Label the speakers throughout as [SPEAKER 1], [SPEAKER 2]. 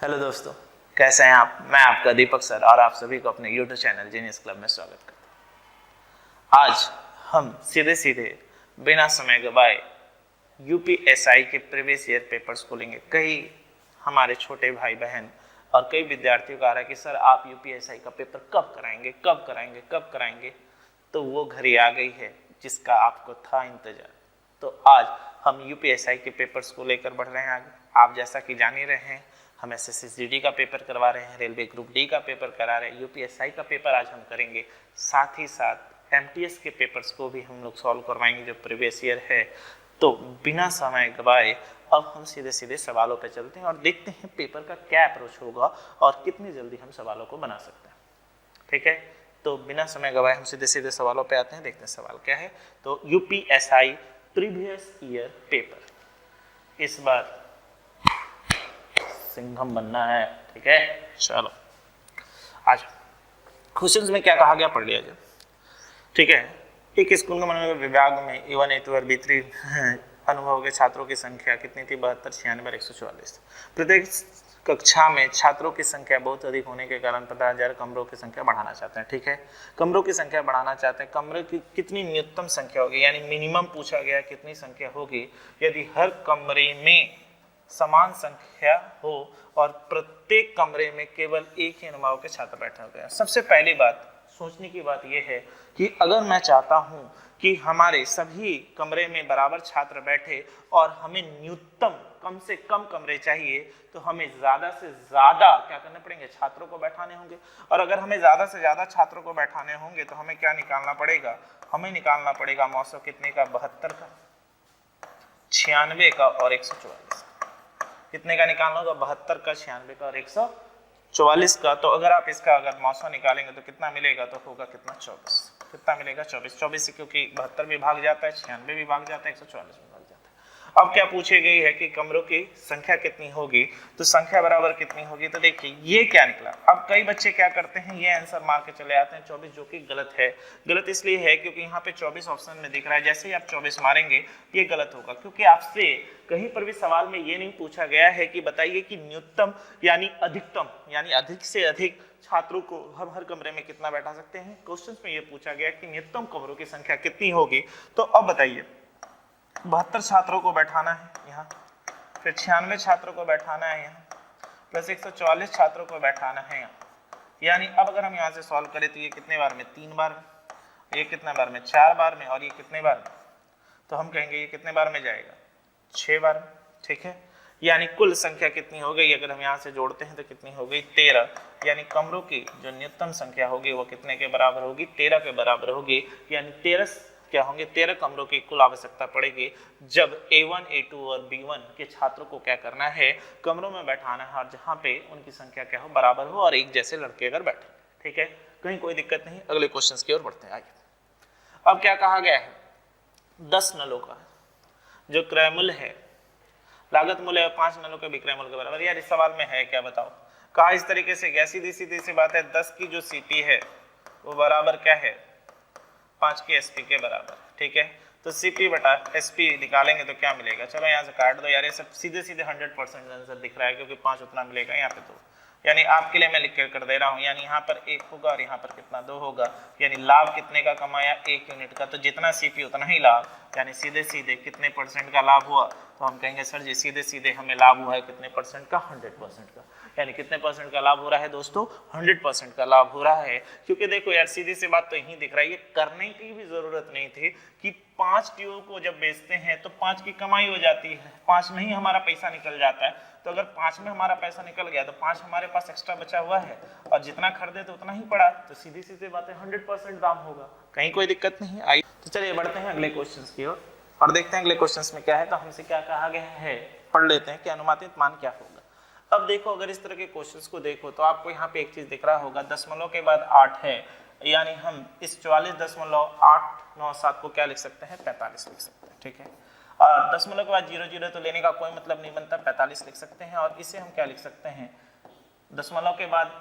[SPEAKER 1] Hello दोस्तों, कैसे हैं आप। मैं आपका दीपक सर और आप सभी को अपने यूट्यूब चैनल जीनियस क्लब में स्वागत करता हूं। आज हम सीधे सीधे बिना समय गवाए यूपीएसआई के प्रीवियस ईयर पेपर्स खोलेंगे। कई हमारे छोटे भाई बहन और कई विद्यार्थियों का आ रहा है कि सर आप यूपीएसआई का पेपर कब कराएंगे। तो वो घड़ी आ गई है जिसका आपको था इंतजार। तो आज हम यूपीएसआई के पेपर्स को लेकर बढ़ रहे हैं आगे। आप जैसा कि जान ही रहे हैं, हम एसएससी का पेपर करवा रहे हैं, रेलवे ग्रुप डी का पेपर करा रहे हैं, यूपीएसआई का पेपर आज हम करेंगे। साथ ही साथ एमटीएस के पेपर्स को भी हम लोग सॉल्व करवाएंगे जो प्रीवियस ईयर है। तो बिना समय गवाए अब हम सीधे सीधे सवालों पे चलते हैं और देखते हैं पेपर का क्या अप्रोच होगा और कितनी जल्दी हम सवालों को बना सकते हैं। ठीक है, तो बिना समय गवाए हम सीधे सीधे सवालों पे आते हैं। देखते हैं सवाल क्या है। तो यूपीएसआई प्रीवियस ईयर पेपर, इस बार सिंघम बनना है। ठीक है, चलो आज क्वेश्चंस में क्या कहा गया पढ़ लिया जाए। ठीक है, एक स्कूल के मनोरंजन विभाग में A1 A2 और B3 अनुभव के छात्रों की संख्या कितनी थी? 72, 96 और 144। प्रत्येक कक्षा में छात्रों की संख्या बहुत अधिक होने के कारण 15,000 कमरों की संख्या बढ़ाना चाहते हैं। ठीक है, कमरों की संख्या बढ़ाना चाहते हैं। कमरे की कितनी न्यूनतम संख्या होगी, यानी मिनिमम पूछा गया कितनी संख्या होगी यदि हर कमरे में समान संख्या हो और प्रत्येक कमरे में केवल एक ही अनुभाग के छात्र बैठे हुए हैं। सबसे पहली बात सोचने की बात यह है कि अगर मैं चाहता हूं कि हमारे सभी कमरे में बराबर छात्र बैठे और हमें न्यूनतम कम से कम कमरे चाहिए, तो हमें ज्यादा से ज्यादा क्या करने पड़ेंगे? छात्रों को बैठाने होंगे। और अगर हमें ज्यादा से ज्यादा छात्रों को बैठाने होंगे तो हमें क्या निकालना पड़ेगा? हमें निकालना पड़ेगा मौसम कितने का? 72 का, 96 का और 144। कितने का निकालना होगा? 72 का, 96 का और 144 का। तो अगर आप इसका अगर मौसम निकालेंगे तो कितना मिलेगा? तो होगा कितना? 24। कितना मिलेगा? 24। 24 से क्योंकि 72 भी भाग जाता है, 96 भी भाग जाता है, 144 भी भाग जाता है। अब क्या पूछे गई है कि कमरों की संख्या कितनी होगी, तो संख्या बराबर कितनी होगी। तो देखिए ये क्या निकला। अब कई बच्चे क्या करते हैं, ये आंसर मार के चले आते हैं 24, जो कि गलत है। गलत इसलिए है क्योंकि यहाँ पे 24 ऑप्शन में दिख रहा है। जैसे ही आप 24 मारेंगे ये गलत होगा, क्योंकि आपसे कहीं पर भी सवाल में ये नहीं पूछा गया है कि बताइए कि न्यूनतम यानी अधिकतम यानी अधिक से अधिक छात्रों को हम हर कमरे में कितना बैठा सकते हैं। क्वेश्चन में ये पूछा गया कि न्यूनतम कमरों की संख्या कितनी होगी। तो अब बताइए, 72 छात्रों को बैठाना है यहाँ, फिर 96 छात्रों को बैठाना है यहाँ, प्लस 144 छात्रों को बैठाना है यहाँ। यानी अब अगर हम यहाँ से सॉल्व करें तो ये कितने बार में? 3 बार में, ये कितने बार में? 4 बार में, और ये कितने बार में? तो हम कहेंगे ये कितने बार में जाएगा? 6 बार में। ठीक है, यानी कुल संख्या कितनी हो गई? अगर हम यहाँ से जोड़ते हैं तो कितनी हो गई? 13। यानी कमरों की जो न्यूनतम संख्या होगी वो कितने के बराबर होगी? 13 के बराबर होगी। यानी 13 क्या होंगे? 13 कमरों की कुल आवश्यकता पड़ेगी जब A1, A2 और B1 के छात्रों को क्या करना है? कमरों में बैठाना है, और जहाँ पे उनकी संख्या क्या हो? बराबर हो, और एक जैसे लड़के अगर बैठे। ठीक है, कहीं कोई दिक्कत नहीं। अगले क्वेश्चन की ओर बढ़ते हैं। आइए, अब क्या कहा गया है? 10 नलों का जो क्रय मूल्य है, लागत मूल्य है 5 नलों के विक्रय मूल्य के बराबर। यार इस सवाल में है क्या बताओ? कहा इस तरीके से गया, सीधी सी बात है। 10 की जो सीपी है वो बराबर क्या है? 5 के एसपी के बराबर। ठीक है, तो सीपी बटा एसपी निकालेंगे तो क्या मिलेगा? चलो यहाँ से काट दो यार, ये सब सीधे 100% आंसर दिख रहा है, क्योंकि 5 उतना मिलेगा यहाँ पे। तो यानी आपके लिए मैं लिख कर दे रहा हूँ, यानी यहाँ पर 1 होगा और यहाँ पर कितना? 2 होगा। यानी लाभ कितने का कमाया? 1 यूनिट का। तो जितना सीपी उतना ही लाभ, यानी सीधे सीधे कितने परसेंट का लाभ हुआ? तो हम कहेंगे सर जी सीधे सीधे हमें लाभ हुआ है कितने परसेंट का? 100% का। यानी कितने परसेंट का लाभ हो रहा है दोस्तों? 100% का लाभ हो रहा है। क्योंकि देखो यार सीधी सी बात तो यही दिख रहा है, ये करने की भी जरूरत नहीं थी कि 5 ट्यूब को जब बेचते हैं तो 5 की कमाई हो जाती है, 5 में ही हमारा पैसा निकल जाता है। तो अगर 5 में हमारा पैसा निकल गया तो 5 हमारे पास एक्स्ट्रा बचा हुआ है, और जितना खरीदे तो उतना ही पड़ा। तो सीधी सीधी बात है 100% दाम होगा, कहीं कोई दिक्कत नहीं। आई तो चलिए बढ़ते हैं अगले क्वेश्चन की ओर और देखते हैं अगले क्वेश्चन में क्या है। तो हमसे क्या कहा गया है, पढ़ लेते हैं कि अनुमानित मान क्या होगा। अब देखो, अगर इस तरह के क्वेश्चंस को देखो तो आपको यहाँ पे एक चीज दिख रहा होगा, दशमलव के बाद 8 है, यानी हम इस 44.897 को क्या लिख सकते हैं? 45 लिख सकते हैं। ठीक है, और दशमलव के बाद 00 तो लेने का कोई मतलब नहीं बनता, 45 लिख सकते हैं। और इसे हम क्या लिख सकते हैं? दशमलव के बाद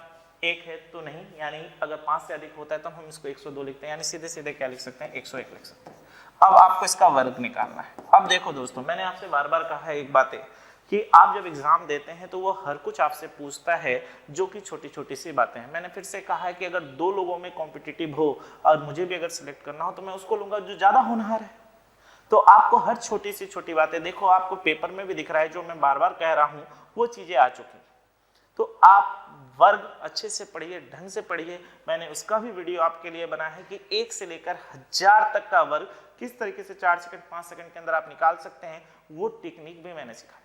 [SPEAKER 1] 1 है तो नहीं, यानी अगर 5 से अधिक होता है तो हम इसको 102 लिखते हैं, यानी सीधे सीधे क्या लिख सकते हैं? 101 लिख सकते हैं। अब आपको इसका वर्ग निकालना है। अब देखो दोस्तों, मैंने आपसे बार बार कहा है एक बात है कि आप जब एग्जाम देते हैं तो वो हर कुछ आपसे पूछता है जो कि छोटी छोटी सी बातें हैं। मैंने फिर से कहा है कि अगर 2 लोगों में कॉम्पिटिटिव हो और मुझे भी अगर सिलेक्ट करना हो तो मैं उसको लूंगा जो ज्यादा होनहार है। तो आपको हर छोटी सी छोटी बातें, देखो आपको पेपर में भी दिख रहा है, जो मैं बार बार कह रहा हूं वो चीजें आ चुकी। तो आप वर्ग अच्छे से पढ़िए, ढंग से पढ़िए। मैंने उसका भी वीडियो आपके लिए बनाया है कि 1 से लेकर 1000 तक का वर्ग किस तरीके से 4 सेकंड 5 सेकंड के अंदर आप निकाल सकते हैं, वो टेक्निक भी मैंने सिखाया।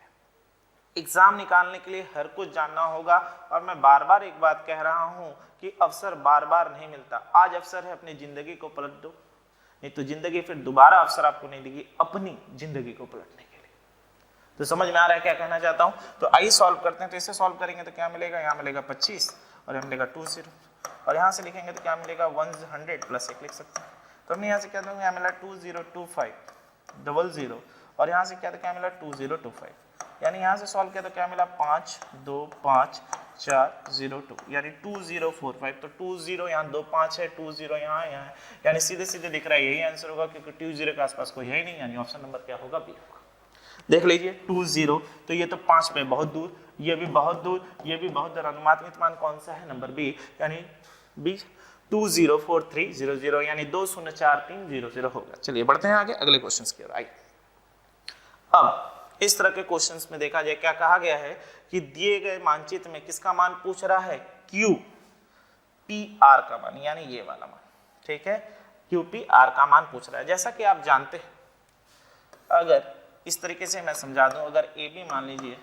[SPEAKER 1] एग्जाम निकालने के लिए हर कुछ जानना होगा। और मैं बार बार एक बात कह रहा हूं कि अवसर बार बार नहीं मिलता। आज अवसर है, अपनी जिंदगी को पलट दो, नहीं तो जिंदगी फिर दोबारा अवसर आपको नहीं देगी अपनी जिंदगी को पलटने के लिए। तो समझ में आ रहा है क्या कहना चाहता हूं? तो आइए सॉल्व करते हैं। तो इसे सॉल्व करेंगे तो क्या मिलेगा, यहाँ मिलेगा 25 और यहाँ मिलेगा 20 और यहाँ से लिखेंगे तो क्या मिलेगा 100 प्लस 1 लिख सकते हैं। तो हमने यहाँ से क्या देंगे, यहाँ मिला 202500 और यहाँ से क्या मिला 2025, यानी यहाँ से सॉल्व किया तो क्या मिला 52542 यानी 2045। तो 20 यहाँ 25 है, 20 यहाँ है, यानी सीधे सीधे दिख रहा है यही आंसर होगा, क्योंकि 20 के आसपास कोई है ही नहीं, यानी ऑप्शन नंबर क्या होगा, बी होगा। देख लीजिए 20, तो ये तो 5 पे बहुत दूर, ये भी बहुत दूर, ये भी बहुत दूर। अनुमानित मान कौन सा है, नंबर बी, यानी बी 204300 यानी 204300 होगा। चलिए बढ़ते हैं आगे अगले क्वेश्चंस की ओर। आइए अब इस तरह के क्वेश्चंस में देखा जाए क्या कहा गया है कि दिए गए मानचित्र में किसका मान पूछ रहा है, क्यू पी आर का मान, यानी ये वाला मान, ठीक है, क्यू पी आर का मान पूछ रहा है। जैसा कि आप जानते हैं, अगर इस तरीके से मैं समझा दूं, अगर ए बी मान लीजिए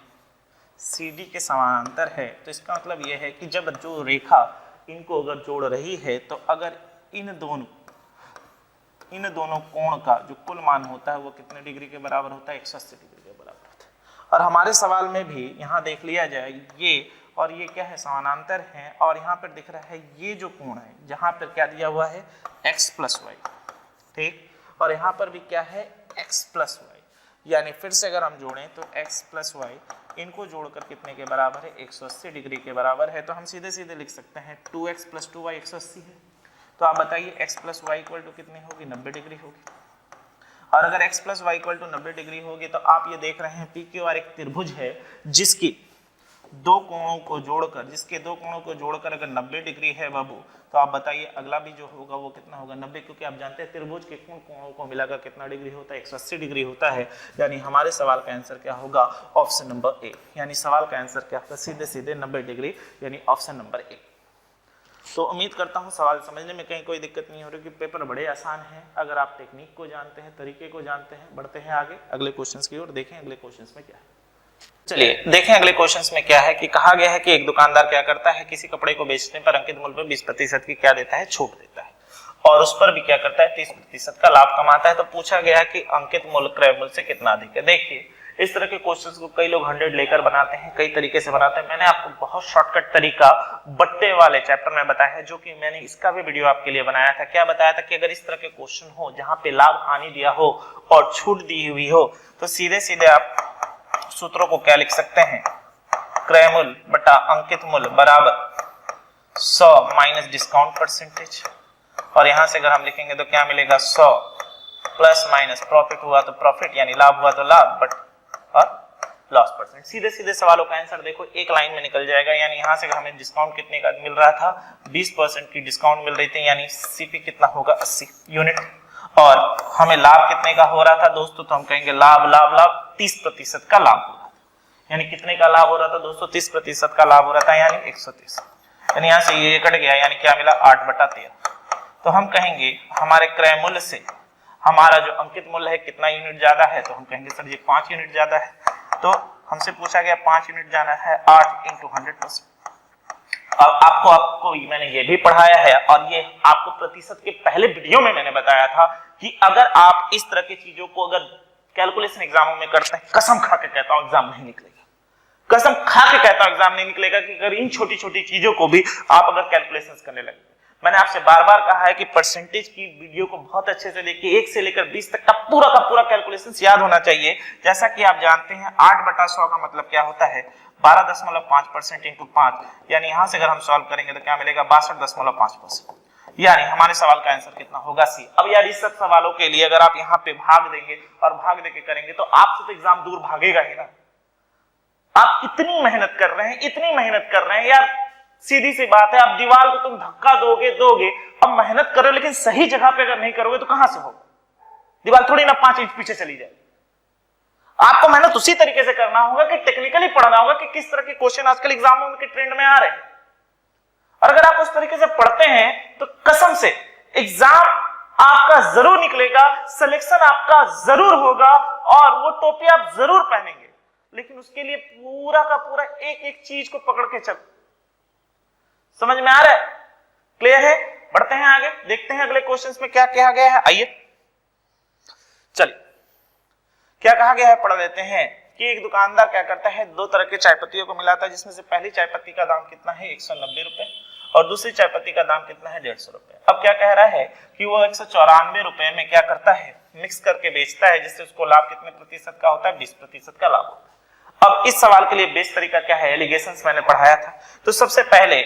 [SPEAKER 1] सी डी के समानांतर है, तो इसका मतलब यह है कि जब जो रेखा इनको अगर जोड़ रही है, तो अगर इन दोनों कोण का जो कुल मान होता है वो कितने डिग्री के बराबर होता है, 180 डिग्री के बराबर होता है। और हमारे सवाल में भी यहाँ देख लिया जाए, ये और ये क्या है, समानांतर हैं, और यहाँ पर दिख रहा है ये जो कोण है, जहाँ पर क्या दिया हुआ है x प्लस वाई, ठीक, और यहाँ पर भी क्या है x प्लस वाई, यानी फिर से अगर हम जोड़ें तो x प्लस वाई इनको जोड़कर कितने के बराबर है, 180 डिग्री के बराबर है। तो हम सीधे सीधे लिख सकते हैं 2x प्लस 2y 180 है। तो आप बताइए x plus y equal to कितनी होगी, 90 डिग्री होगी। और अगर x plus y equal to 90 degree होगी, तो आप ये देख रहे हैं पी क्यू आर एक त्रिभुज है जिसके दो कोणों को जोड़कर अगर 90 डिग्री है बाबू, तो आप बताइए अगला भी जो होगा वो कितना होगा, 90, क्योंकि आप जानते हैं त्रिभुज के कोण कोणों को मिलाकर कितना डिग्री होता है, 180 डिग्री होता है। यानी हमारे सवाल का आंसर क्या होगा, ऑप्शन नंबर ए, यानी सवाल का आंसर क्या होगा, सीधे सीधे 90 डिग्री, यानी ऑप्शन नंबर ए। तो उम्मीद करता हूं सवाल समझने में कहीं कोई दिक्कत नहीं हो रही, कि पेपर बड़े आसान हैं अगर आप टेक्निक को जानते हैं, तरीके को जानते हैं। बढ़ते हैं आगे अगले क्वेश्चंस की ओर, देखें अगले क्वेश्चंस में क्या है। चलिए देखें अगले क्वेश्चंस में क्या है, कि कहा गया है कि एक दुकानदार क्या करता है, किसी कपड़े को बेचने पर अंकित मूल्य पर 20% की क्या देता है, छूट देता है, और उस पर भी क्या करता है 30% का लाभ कमाता है। तो पूछा गया है कि अंकित मूल्य क्रय मूल्य से कितना अधिक है। देखिए इस तरह के क्वेश्चंस को कई लोग 100 लेकर बनाते हैं, कई तरीके से बनाते हैं। मैंने आपको बहुत शॉर्टकट तरीका बट्टे वाले चैप्टर में बताया है, जो कि मैंने इसका भी वीडियो आपके लिए बनाया था। क्या बताया था कि अगर इस तरह के क्वेश्चन हो जहां पे लाभ हानि दिया हो और छूट दी हुई हो, तो सीधे सीधे आप सूत्रों को क्या लिख सकते हैं, क्रय मूल्य बटा अंकित मूल्य बराबर 100 माइनस डिस्काउंट परसेंटेज, और यहां से अगर हम लिखेंगे तो क्या मिलेगा 100 प्लस माइनस प्रॉफिट हुआ तो प्रॉफिट, यानी लाभ हुआ तो लाभ, बट और लॉस परसेंट। सीधे सीधे सवालों का आंसर देखो एक लाइन में निकल जाएगा। यानी यहां से अगर हमें डिस्काउंट कितने का मिल रहा था, 20% की डिस्काउंट मिल रही थी, यानी सीपी कितना होगा 80 यूनिट, और हमें लाभ कितने का हो रहा था दोस्तों, तो हम कहेंगे लाभ लाभ लाभ 30% का लाभ हो रहा था। यानी कितने का लाभ हो रहा था दोस्तों, 30% का लाभ हो रहा था, यानी 130। यानी यहाँ से ये कट गया, यानी क्या मिला 8/13। तो हम कहेंगे हमारे क्रय मूल्य से हमारा जो अंकित मूल्य है कितना यूनिट ज्यादा है, तो हम कहेंगे सर ये 5 यूनिट ज्यादा है। तो हमसे पूछा गया 5 यूनिट जाना है, 8 × 100%। अब आपको मैंने ये भी पढ़ाया है, और ये आपको प्रतिशत के पहले वीडियो में मैंने बताया था कि अगर आप इस तरह की चीजों को अगर कैलकुलेशन एग्जामों में करते हैं, कसम खा के कहता हूं एग्जाम नहीं निकलेगा, कसम खा के कहता हूं एग्जाम नहीं निकलेगा, कि अगर इन छोटी छोटी चीजों को भी आप अगर कैलकुलेशंस करने लगे। मैंने आपसे बार बार कहा है कि परसेंटेज की वीडियो को बहुत अच्छे से देखिए, 1 से लेकर 20 तक का पूरा कैलकुलेशंस याद होना चाहिए। जैसा कि आप जानते हैं 8/100 का मतलब क्या होता है, 12.5% × 5, यानी यहां से अगर हम सॉल्व करेंगे तो क्या मिलेगा 62.5%, यानी हमारे सवाल का आंसर कितना होगा सी। अब यार इस सब सवालों के लिए अगर आप यहाँ पे भाग देंगे और भाग देके करेंगे, तो आपसे तो एग्जाम दूर भागेगा ही ना। आप इतनी मेहनत कर रहे हैं, इतनी मेहनत कर रहे हैं यार, सीधी सी बात है, आप दीवार को तुम धक्का दोगे, अब मेहनत करो लेकिन सही जगह पे अगर नहीं करोगे तो कहां से होगा? दीवार थोड़ी ना 5 इंच पीछे चली जाएगी। आपको मेहनत उसी तरीके से करना होगा कि टेक्निकली पढ़ना होगा कि किस तरह के क्वेश्चन आजकल एग्जामों में के ट्रेंड में आ रहे हैं, और अगर आप उस तरीके से पढ़ते हैं तो कसम से एग्जाम आपका जरूर निकलेगा, सिलेक्शन आपका जरूर होगा और वो टोपी आप जरूर पहनेंगे, लेकिन उसके लिए पूरा का पूरा एक एक चीज को पकड़ के चलो। समझ में आ रहा है? क्लियर है? बढ़ते हैं आगे, देखते हैं अगले क्वेश्चंस में क्या कहा गया है। आइए चलिए, क्या कहा गया है पढ़ लेते हैं कि एक दुकानदार क्या करता है, 2 तरह के चाय पत्तियों को मिलाता है, जिसमें से पहली चाय पत्ती का दाम कितना है 190 रुपए और दूसरी चाय पत्ती का दाम कितना है 150 रुपए। अब क्या कह रहा है कि वो 194 रुपए में क्या करता है, मिक्स करके बेचता है, जिससे उसको लाभ कितने प्रतिशत का होता है, 20% का लाभ होता है। अब इस सवाल के लिए बेस्ट तरीका क्या है, एलिगेशंस मैंने पढ़ाया था, तो सबसे पहले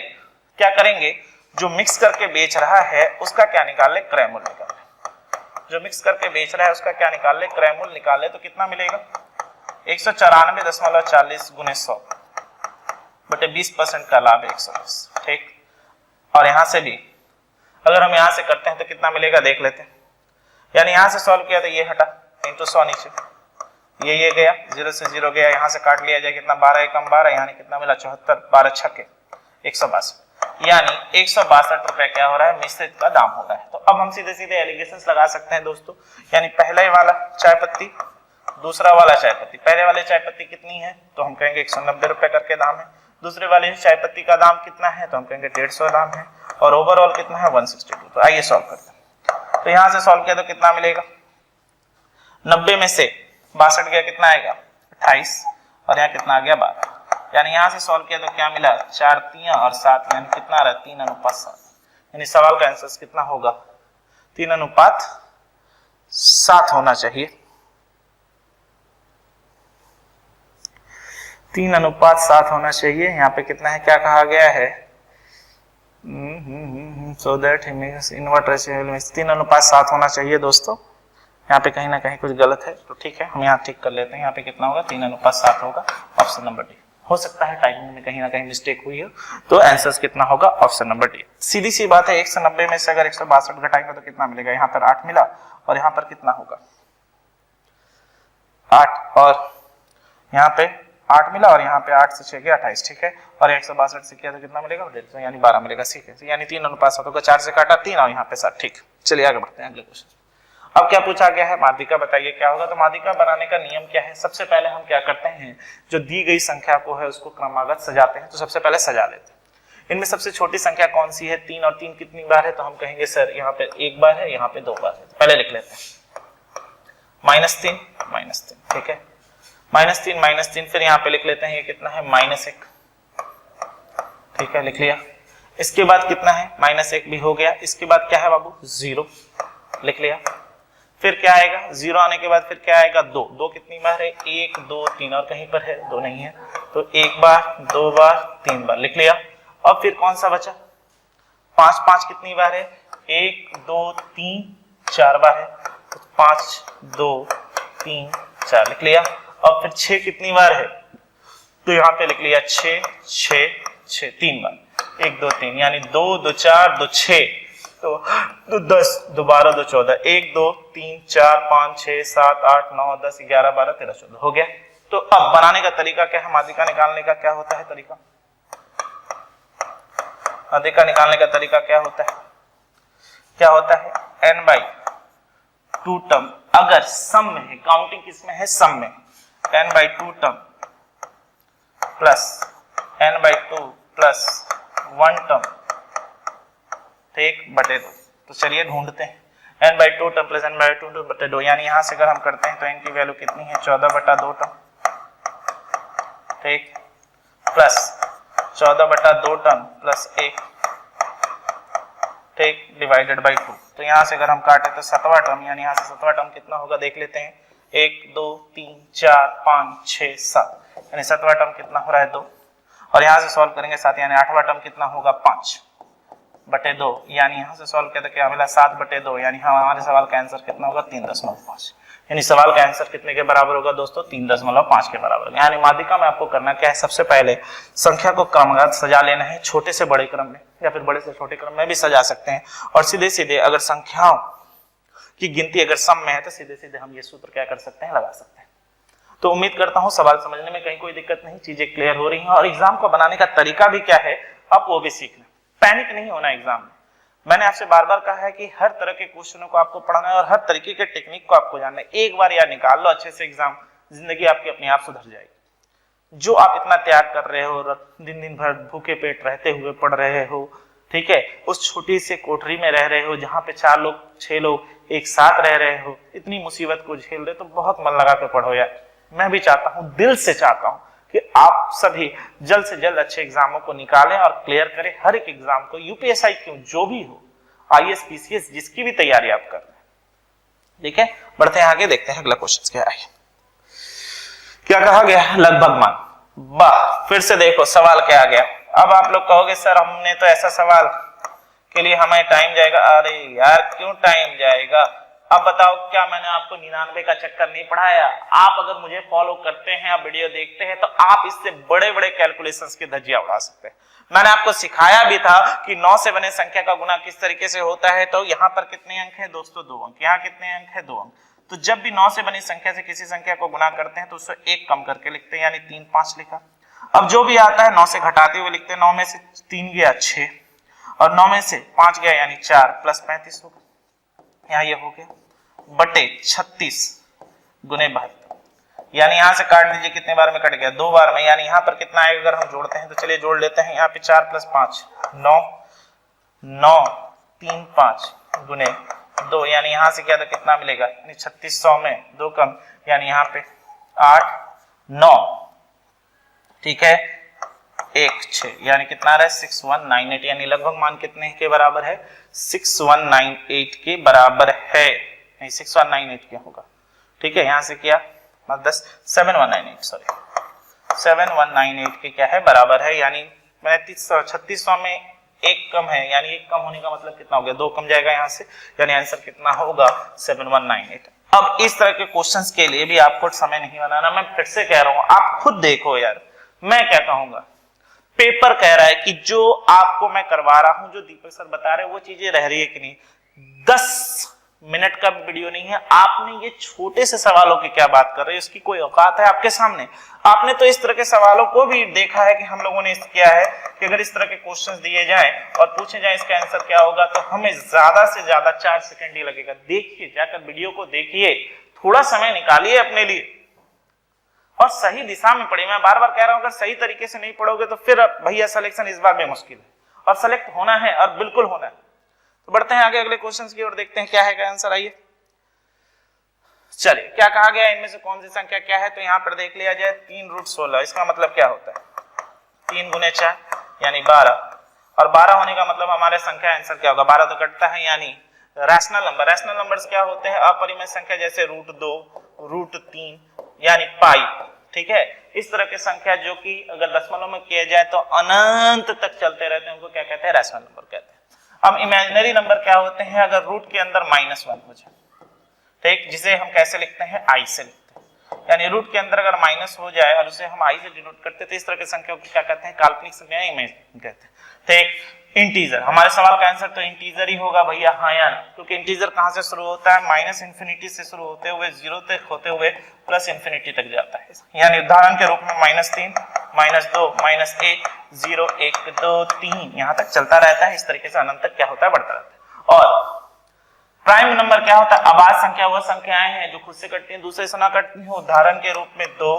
[SPEAKER 1] क्या करेंगे, जो मिक्स करके बेच रहा है उसका क्या निकाल ले, क्रय मूल्य निकाल ले। जो मिक्स करके बेच रहा है उसका क्या निकाल ले, क्रय मूल्य निकाल ले, तो कितना मिलेगा 194.40 गुने 100 बटे 20% का लाभ 120। ठीक, और यहां से भी अगर हम यहां से करते हैं तो कितना मिलेगा देख लेते हैं। यानी यहां से सॉल्व किया तो ये हटा इंटू 100 नीचे, ये गया 0 से 0 गया, यहां से काट लिया जाए कितना 12 एकम 12, यानी कितना मिला 74, 12 छक्के 162, यानी 162 रुपए क्या हो रहा है, मिश्रित का दाम हो रहा है। तो अब हम सीधे सीधे एलिगेशंस लगा सकते हैं दोस्तों, यानी पहले वाला चाय पत्ती, दूसरा वाला चाय पत्ती, पहले वाले चाय पत्ती कितनी है तो हम कहेंगे 190 रुपए करके दाम है, दूसरे वाले चाय पत्ती का दाम कितना है तो हम कहेंगे 150 दाम है, और ओवरऑल कितना है 162। तो आइए सॉल्व करते हैं। तो यहां से सॉल्व किया तो कितना मिलेगा, 90 में से 62 गया कितना आएगा 28, और यहाँ कितना आ गया 12, यानी यहां से सॉल्व किया तो क्या मिला 4 3 और 7, यानी कितना आ रहा है 3:7, यानी सवाल का आंसर कितना होगा 3:7 होना चाहिए, 3:7 होना चाहिए। यहाँ पे कितना है, क्या कहा गया है, सो दैट इन्वर्ट रेशियो 3:7 होना चाहिए दोस्तों। यहाँ पे कहीं ना कहीं कुछ गलत है, तो ठीक है हम यहाँ ठीक कर लेते हैं। यहाँ पे कितना होगा 3:7 होगा, ऑप्शन नंबर डी। हो सकता है टाइपिंग में कहीं ना कहीं मिस्टेक हुई हो, तो आंसर कितना होगा ऑप्शन नंबर डी। सीधी सी बात है, 190 में से अगर 162 घटाएंगे तो कितना मिलेगा, यहाँ पर 8 मिला और यहाँ पर कितना होगा 8, और यहाँ पे 8 मिला और यहाँ पे 8 से 6 गया 28, ठीक है, और 162 से किया तो कितना मिलेगा 150, यानी 12 मिलेगा, ठीक है, यानी 3:7 होगा, 4 से काटा 3 और यहाँ पे 7। ठीक, चलिए आगे बढ़ते हैं अगले क्वेश्चन। अब क्या पूछा गया है, माध्यिका बताइए क्या होगा। तो माध्यिका बनाने का नियम क्या है, सबसे पहले हम क्या करते हैं, जो दी गई संख्या को है उसको क्रमागत सजाते हैं। तो सबसे पहले सजा लेते हैं। इनमें सबसे छोटी संख्या कौन सी है, 3, और 3 कितनी बार है, तो हम कहेंगे सर यहाँ पे 1 बार है, यहाँ पे 2 बार है। तो पहले लिख लेते हैं -3 -3, ठीक है, -3 फिर यहाँ पे लिख लेते हैं ये कितना है -1, ठीक है, लिख लिया। इसके बाद कितना है -1 भी हो गया। इसके बाद क्या है बाबू 0, लिख लिया। फिर क्या आएगा 0 आने के बाद फिर क्या आएगा 2, 2 कितनी बार है 1 2 3, और कहीं पर है 2 नहीं है, तो 1 बार 2 बार 3 बार, लिख लिया। अब फिर कौन सा बचा 5, 5 कितनी बार है 1 2 3 4 बार है, तो 5 2 3 4, लिख लिया। अब फिर 6 कितनी बार है, तो यहाँ पे लिख लिया 6 6 6 3 बार, 1 2 3, यानी 2 2 4 2 6, तो 10 2 12 2 14, 1 2 3 4 5 6 7 8 9 10 11 12 13 14 हो गया। तो अब बनाने का तरीका क्या है, माध्यिका निकालने का क्या होता है तरीका, माध्यिका निकालने का तरीका क्या होता है, क्या होता है n/2 टर्म, अगर सम में है, काउंटिंग किसमें है सम में, n/2 term plus n/2 plus 1 term, ठीक, बटे 2। तो चलिए ढूंढते हैं n/2 टर्म प्लस n/2 बटे 2, यानी यहां से अगर हम करते हैं तो n की वैल्यू कितनी है 14/2 टर्म, ठीक, प्लस 14/2 टर्म प्लस 1, ठीक, डिवाइडेड बाई 2। तो यहां से अगर हम काटे तो 7वां टर्म, यानी यहां से 7वां टर्म कितना होगा देख लेते हैं, 1 2 3 4 5 6 7, यानी 7वां टर्म कितना हो रहा है 2, और यहां से सॉल्व करेंगे 7, यानी 8वां टर्म कितना होगा 5/2, यानी यहां से सॉल्व किया तो क्या मिला 7/2, यानी हमारे सवाल का आंसर कितना होगा 3.5, यानी सवाल का आंसर कितने के बराबर होगा दोस्तों? 3.5 के बराबर। यानी माध्यिका में आपको करना क्या है, सबसे पहले संख्या को क्रमगत सजा लेना है, छोटे से बड़े क्रम में या फिर बड़े से छोटे क्रम में भी सजा सकते हैं, और सीधे सीधे अगर संख्याओं की गिनती अगर सम में है तो सीधे सीधे हम ये सूत्र क्या कर सकते हैं, लगा सकते हैं। तो उम्मीद करता हूं सवाल समझने में कहीं कोई दिक्कत नहीं, चीजें क्लियर हो रही हैं, और एग्जाम को बनाने का तरीका भी क्या है आप वो भी सीखना। पैनिक नहीं होना एग्जाम में। मैंने आपसे बार बार कहा है कि हर तरह के क्वेश्चनों को आपको पढ़ना है और हर तरीके के टेक्निक को आपको जानना है। एक बार याद निकाल लो अच्छे से एग्जाम, जिंदगी आपकी अपने आप सुधर जाएगी। जो आप इतना त्याग कर रहे हो, दिन दिन भर भूखे पेट रहते हुए पढ़ रहे हो, ठीक है, उस छोटी सी कोठरी में रह रहे हो जहां पे 4 लोग 6 लोग एक साथ रह रहे हो, इतनी मुसीबत को झेल रहे, तो बहुत मन लगा कर पढ़ो यार। मैं भी चाहता हूं, दिल से चाहता हूं कि आप सभी जल्द से जल्द अच्छे एग्जामों को निकालें और क्लियर करें हर एक एग्जाम को, यूपीएसआई क्यों, जो भी हो, आईएएस पीसीएस जिसकी भी तैयारी आप कर रहे हैं। ठीक है, बढ़ते हैं आगे, देखते हैं अगला क्वेश्चन क्या है। क्या कहा गया है? लगभग मान। वाह, फिर से देखो सवाल क्या आ गया। अब आप लोग कहोगे सर हमने तो ऐसा सवाल के लिए हमें टाइम जाएगा। अरे यार क्यों टाइम जाएगा? अब बताओ, क्या मैंने आपको 99 का चक्कर नहीं पढ़ाया? आप अगर मुझे फॉलो करते हैं, आप वीडियो देखते हैं, तो आप इससे बड़े बड़े कैलकुलेशंस की धज्जियां उड़ा सकते हैं। मैंने आपको सिखाया भी था कि 9 से बने संख्या का गुना किस तरीके से होता है। तो यहाँ पर कितने अंक है दोस्तों? 2 अंक। यहाँ कितने अंक है? 2 अंक। तो जब भी 9 से बनी संख्या से किसी संख्या को गुना करते हैं तो उससे 1 कम करके लिखते हैं, यानी 3 5 लिखा। अब जो भी आता है 9 से घटाते हुए लिखते हैं। 9 में से 3 गया 6 और 9 में से 5 गया यानी 4 प्लस 35 होगा। यहाँ ये हो गया बटे 36 गुने 72, यानी यहां से काट दीजिए, कितने बार में कट गया? 2 बार में। यानी यहां पर कितना आएगा अगर हम जोड़ते हैं तो चलिए जोड़ लेते हैं। यहाँ पे 4 प्लस 5 9 9 3 5 गुने 2, यानी यहां से क्या था कितना मिलेगा? यानी 3600 में 2 कम, यानी यहाँ पे 8 9, ठीक है, 1 6, यानी कितना आ रहा है? 6198, यानी लगभग मान कितने के बराबर है? 6198 के बराबर है। नहीं 6198 क्या होगा? ठीक है, यहां से क्या 7198 सॉरी 7198 के क्या है बराबर है। यानी 3600 में 1 कम है, यानी 1 कम होने का मतलब कितना हो गया? 2 कम जाएगा यहाँ से, यानी आंसर कितना होगा? 7198। अब इस तरह के क्वेश्चंस के लिए भी आपको समय नहीं बनाना। मैं फिर से कह रहा हूं, आप खुद देखो यार, मैं क्या कहूंगा, पेपर कह रहा है कि जो आपको मैं करवा रहा हूं, जो दीपक सर बता रहे हैं, वो चीजें रह रही है कि नहीं। 10 मिनट का वीडियो नहीं है, आपने ये छोटे से सवालों की क्या बात कर रहे हैं, इसकी कोई औकात है आपके सामने? आपने तो इस तरह के सवालों को भी देखा है कि हम लोगों ने किया है कि अगर इस तरह के क्वेश्चंस दिए जाएं और पूछे जाएं इसका आंसर क्या होगा, तो हमें ज्यादा से ज्यादा 4 सेकंड ही लगेगा। देखिए, जाकर वीडियो को देखिए, थोड़ा समय निकालिए अपने लिए और सही दिशा में पढ़िए। मैं बार बार कह रहा हूं, अगर सही तरीके से नहीं पढ़ोगे तो फिर भैया सिलेक्शन इस बार भी मुश्किल है, और सेलेक्ट होना है और बिल्कुल होना है। तो बढ़ते हैं आगे अगले क्वेश्चंस की ओर, देखते हैं क्या है का आंसर। आइए चलिए, क्या कहा गया, इनमें से कौन सी संख्या क्या है? तो यहाँ पर देख लिया जाए 3√16, इसका मतलब क्या होता है? 3 गुने 4 यानी 12, और 12 होने का मतलब हमारे संख्या आंसर क्या होगा? 12 तो कटता है, यानी रैशनल नंबर। रैशनल नंबर्स क्या होते हैं? अपरिमेय संख्या, जैसे √2 √3 यानी पाई, ठीक है। इस तरह की संख्या जो कि अगर दशमलव में किया जाए तो अनंत तक चलते रहते हैं, उनको क्या कहते हैं? रैशनल नंबर कहते हैं। अब इमेजिनरी नंबर क्या होते हैं? अगर रूट के अंदर -1 हो जाए, ठीक, जिसे हम कैसे लिखते हैं? आई से लिखते हैं, यानी रूट के अंदर अगर माइनस हो जाए और उसे हम आई से डिनोट करते हैं, तो इस तरह की संख्या को क्या कहते हैं? काल्पनिक संख्या, इमेजिनरी कहते हैं। ठीक, इंटीजर, हमारे सवाल का आंसर तो इंटीजर ही होगा भैया, हाँ या ना? क्योंकि इंटीजर कहां से शुरू होता है? -∞ से शुरू होते हुए 0 तक होते हुए +∞ तक जाता है। यानी उदाहरण के रूप में -3 -2 -1 0 1 2 3 यहां तक चलता रहता है। इस तरीके से अनंत तक क्या होता है? बढ़ता रहता है। और प्राइम नंबर क्या होता है? अभाज्य संख्या वह संख्याएं हैं जो खुद से कटती हैं, दूसरे से ना कटती हैं। उदाहरण के रूप में 2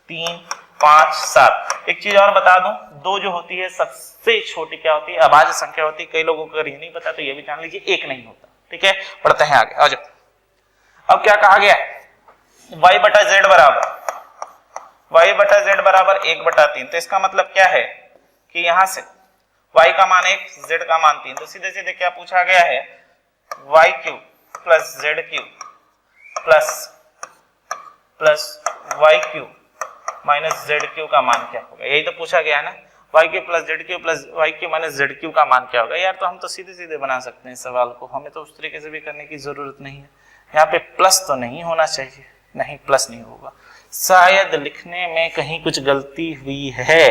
[SPEAKER 1] 3 5 7। एक चीज और बता दूं, 2 जो होती है सबसे छोटी क्या होती है? अभाज्य संख्या होती है। कई लोगों को अगर ये नहीं पता तो ये भी जान लीजिए, 1 नहीं होता। ठीक है, पढ़ते हैं आगे, आ जाओ। अब क्या कहा गया? y/z बराबर 1/3। तो इसका मतलब क्या है कि यहां से y का मान 1, z का मान 3, तो सीधे सीधे क्या पूछा गया है? y³ + z³ plus y³ - z³ का मान क्या होगा? यही तो पूछा गया है ना। y³ + z³ plus y³ - z³ का मान क्या होगा? यार तो हम तो सीधे सीधे बना सकते हैं सवाल को, हमें तो उस तरीके से भी करने की जरूरत नहीं है, यहाँ पे प्लस तो नहीं होना चाहिए, नहीं प्लस नहीं होगा, शायद लिखने में कहीं कुछ गलती हुई है,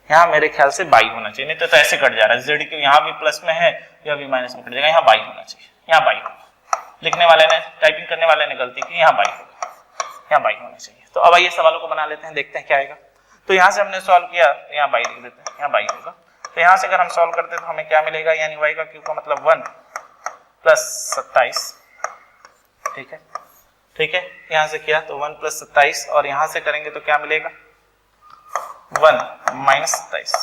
[SPEAKER 1] यहाँ मेरे ख्याल से बाई होना चाहिए, नहीं तो ऐसे कट जा रहा है, जेड क्यू यहाँ भी प्लस में है या भी माइनस में कट जाएगा, यहाँ बाई होना चाहिए, यहाँ बाई होगा, लिखने वाले ने टाइपिंग करने वाले ने गलती की, यहाँ बाई होगा, यहाँ बाई होना चाहिए। तो अब आइए सवालों को बना लेते हैं, देखते हैं क्या आएगा। तो यहाँ से हमने सॉल्व किया, यहाँ बाई लिख देते हैं, यहाँ बाई होगा। तो यहाँ से अगर हम सॉल्व करते हैं तो हमें क्या मिलेगा, यानी y का क्यू का मतलब 1 प्लस 27, ठीक है, ठीक है, यहाँ से किया तो 1 प्लस 27 और यहाँ से करेंगे तो क्या मिलेगा 1 माइनस 27,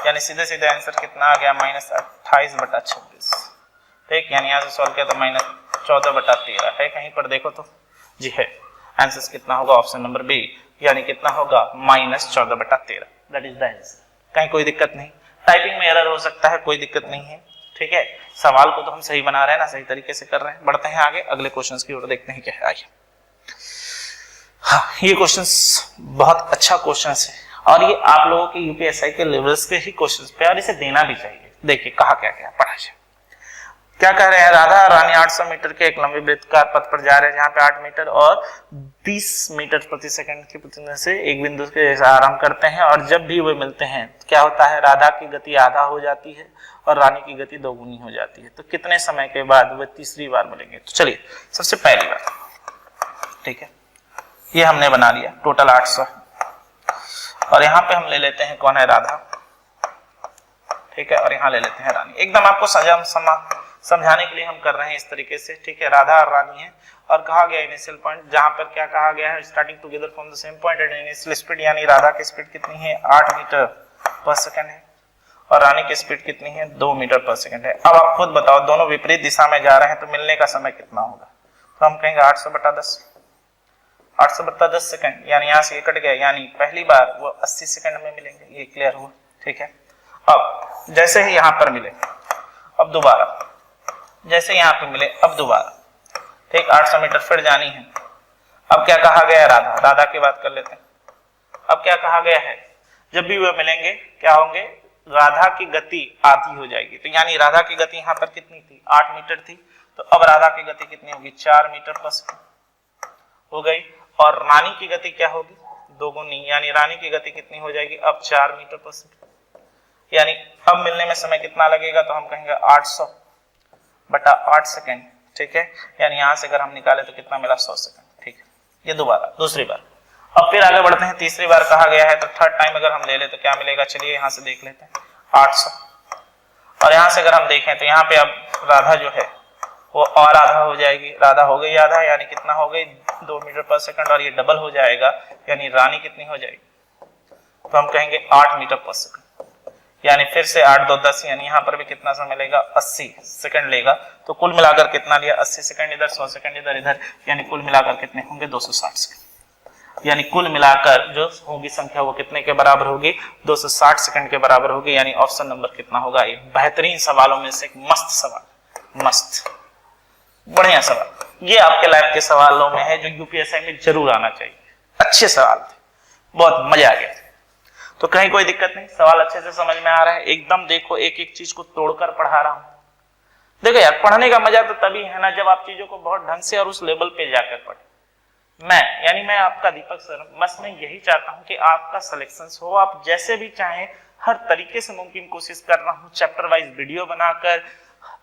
[SPEAKER 1] यानी सीधे सीधे आंसर कितना आ गया माइनस 28/26, ठीक, यानी यहाँ से सॉल्व किया तो माइनस 14/13 है, कहीं पर देखो तो जी है, आंसर कितना होगा ऑप्शन नंबर बी, यानी कितना होगा minus 14/13, that is the answer. कहीं कोई दिक्कत नहीं, टाइपिंग में एरर हो सकता है, कोई दिक्कत नहीं है, ठीक है, सवाल को तो हम सही बना रहे हैं ना, सही तरीके से कर रहे हैं। बढ़ते हैं आगे अगले क्वेश्चंस की ओर, देखते हैं क्या है आगे। हाँ, ये क्वेश्चंस बहुत अच्छा क्वेश्चंस है और ये आप लोगों के यूपीएसआई के लेवल्स के ही क्वेश्चंस पे, और इसे देना भी चाहिए। देखिए कहा क्या क्या पढ़ा जाए, क्या कह रहे हैं, राधा और रानी 800 मीटर के एक लंबे वृत्ताकार पथ पर जा रहे हैं, जहां पे 8 मीटर और 20 मीटर प्रति सेकंड की गति से एक बिंदु के जैसा आरंभ करते हैं, और जब भी वे मिलते हैं तो क्या होता है, राधा की गति आधा हो जाती है और रानी की गति दोगुनी हो जाती है। तो कितने समय के बाद वे तीसरी बार मिलेंगे? तो चलिए सबसे पहली बार, ठीक है, ये हमने बना लिया, टोटल 800 और यहाँ पे हम ले लेते हैं कौन है, राधा, ठीक है, और यहाँ ले लेते हैं रानी। एकदम आपको समझाने के लिए हम कर रहे हैं इस तरीके से, ठीक है, राधा और रानी है और कहा गया इनिशियल पॉइंट, जहां पर क्या कहा गया है, starting together from the same point at initial speed, यानी राधा की स्पीड कितनी है 8 मीटर पर सेकंड है और रानी की स्पीड कितनी है 2 मीटर पर सेकंड है। अब आप खुद बताओ, दोनों विपरीत दिशा में जा रहे हैं तो मिलने का समय कितना होगा? तो हम कहेंगे 800/10, 800/10 सेकंड, यानी यहाँ से ये कट गया, यानी पहली बार वो 80 सेकंड में मिलेंगे, ये क्लियर हुआ, ठीक है। अब जैसे ही यहाँ पर मिले, अब दोबारा जैसे यहाँ पे मिले, अब दोबारा, ठीक, 800 मीटर फिर जानी है। अब क्या कहा गया है, राधा की बात कर लेते हैं। अब क्या कहा गया है, जब भी वे मिलेंगे क्या होंगे, राधा की गति आधी हो जाएगी, तो यानी राधा की गति यहाँ पर कितनी थी 8 मीटर थी, तो अब राधा की गति कितनी होगी 4 मीटर पर सेकंड हो गई, और रानी की गति क्या होगी दोगुनी, यानी रानी की गति कितनी हो जाएगी अब 4 मीटर पर सेकंड, यानी अब मिलने में समय कितना लगेगा, तो हम कहेंगे 800/8 सेकेंड, ठीक है, यानी यहां से अगर हम निकाले तो कितना मिला 100 सेकेंड, ठीक है। ये दोबारा दूसरी बार। अब फिर आगे बढ़ते हैं, तीसरी बार कहा गया है तो थर्ड टाइम अगर हम ले ले तो क्या मिलेगा, चलिए यहां से देख लेते हैं 800, और यहां से अगर हम देखें तो यहाँ पे अब राधा जो है वो और आधा हो जाएगी, राधा हो गई आधा, यानी कितना हो गई 2 मीटर पर सेकंड, और ये डबल हो जाएगा, यानी रानी कितनी हो जाएगी, तो हम कहेंगे 8 मीटर पर सेकंड, यानी फिर से 8 2 10, यानी यहाँ पर भी कितना समय लेगा 80 सेकंड लेगा, तो कुल मिलाकर कितना लिया 80 सेकंड इधर, 100 सेकंड इधर, यानी कुल मिलाकर कितने होंगे 260 सेकंड, यानी कुल मिलाकर जो होगी संख्या वो कितने के बराबर होगी 260 सेकंड के बराबर होगी, यानी ऑप्शन नंबर कितना होगा, ये बेहतरीन सवालों में से एक मस्त सवाल, मस्त बढ़िया सवाल, ये आपके लाइफ के सवालों में है जो यूपीएसआई में जरूर आना चाहिए, अच्छे सवाल थे, बहुत मजा आ गया। तो कहीं कोई दिक्कत नहीं, सवाल अच्छे से समझ में आ रहा है, एकदम देखो एक एक चीज को तोड़कर पढ़ा रहा हूं। देखो यार, पढ़ने का मजा तो तभी है ना जब आप चीजों को बहुत ढंग से और उस लेवल पे जाकर पढ़े। मैं आपका दीपक सर, बस मैं यही चाहता हूं कि आपका सिलेक्शन हो, आप जैसे भी चाहें हर तरीके से मुमकिन कोशिश कर रहा हूं, चैप्टर वाइज वीडियो बनाकर,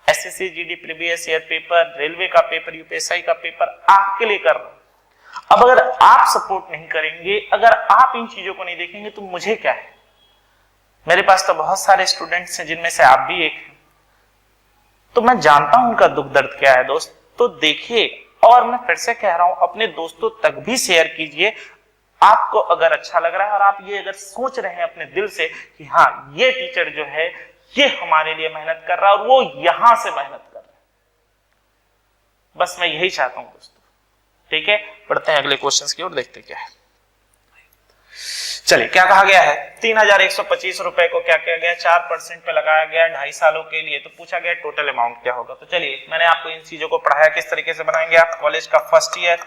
[SPEAKER 1] SSC GD previous year paper, railway का पेपर, यूपीएसआई का पेपर आपके लिए कर रहा हूं। अब अगर आप सपोर्ट नहीं करेंगे, अगर आप इन चीजों को नहीं देखेंगे तो मुझे क्या है, मेरे पास तो बहुत सारे स्टूडेंट्स हैं जिनमें से आप भी एक हैं, तो मैं जानता हूं उनका दुख दर्द क्या है दोस्त। तो देखिए, और मैं फिर से कह रहा हूं, अपने दोस्तों तक भी शेयर कीजिए, आपको अगर अच्छा लग रहा है और आप ये अगर सोच रहे हैं अपने दिल से कि हाँ ये टीचर जो है ये हमारे लिए मेहनत कर रहा है और वो यहां से मेहनत कर रहा है, बस मैं यही चाहता हूं दोस्तों, ठीक है। बढ़ते हैं अगले क्वेश्चंस की ओर, देखते क्या है। चलिए, क्या कहा गया है, 3125 रुपए को क्या किया गया 4% पे लगाया गया 2.5 सालों के लिए, तो पूछा गया टोटल अमाउंट क्या होगा। तो चलिए, मैंने आपको इन चीजों को पढ़ाया, किस तरीके से बनाएंगे आप, कॉलेज का फर्स्ट ईयर,